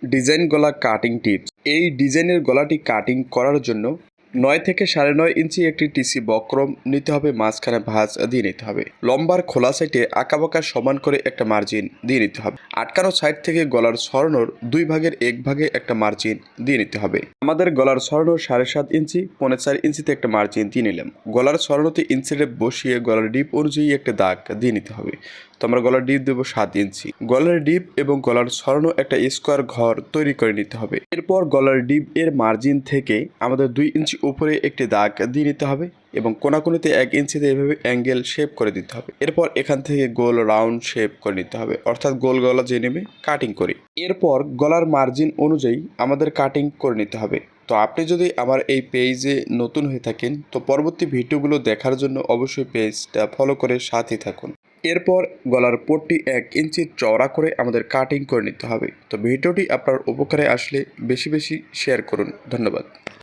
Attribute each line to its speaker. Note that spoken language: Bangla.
Speaker 1: ডিজাইন গলা কাটিং টিপস। এই ডিজাইনের গলাটি কাটিং করার জন্য 9 থেকে 9.5 ইঞ্চি একটি টিসি বক্রম নিতে হবে, মাঝখানে ভাঁজ দিয়ে নিতে হবে। লম্বার খোলা সাইডে আঁকাবাঁকা সমান করে একটা মার্জিন দিয়ে নিতে হবে। আটকানো সাইড থেকে গলার সরানোর 2 ভাগের 1 ভাগে একটা মার্জিন দিয়ে নিতে হবে। আমাদের গলার সরানো 7.5 ইঞ্চি, 4.5 ইঞ্চিতে একটা মার্জিন দিয়ে নিলাম। গলার সরানোতে ইঞ্চিতে বসিয়ে গলার ডিপ অনুযায়ী একটা দাগ দিয়ে নিতে হবে। তো আমরা গলার ডিপ দেবো 7 ইঞ্চি। গলার ডিপ এবং গলার সরানো একটা স্কোয়ার ঘর তৈরি করে নিতে হবে। এরপর গলার ডিপ এর মার্জিন থেকে আমাদের 2 ইঞ্চি উপরে একটি দাগ দিয়ে নিতে হবে এবং কোনাকুনিতে 1 ইঞ্চিতে এভাবে অ্যাঙ্গেল শেপ করে দিতে হবে। এরপর এখান থেকে গোল রাউন্ড শেপ করে নিতে হবে, অর্থাৎ গোল গলা যে নেমে কাটিং করি। এরপর গলার মার্জিন অনুযায়ী আমাদের কাটিং করে নিতে হবে। তো আপনি যদি আমার এই পেজে নতুন হয়ে থাকেন তো পরবর্তী ভিডিওগুলো দেখার জন্য অবশ্যই পেজটা ফলো করে সাথে থাকুন। এরপর গলার পট্টি 1 ইঞ্চি চওড়া করে আমাদের কাটিং করে নিতে হবে। তো ভিডিওটি আপনার উপকারে আসলে বেশি বেশি শেয়ার করুন। ধন্যবাদ।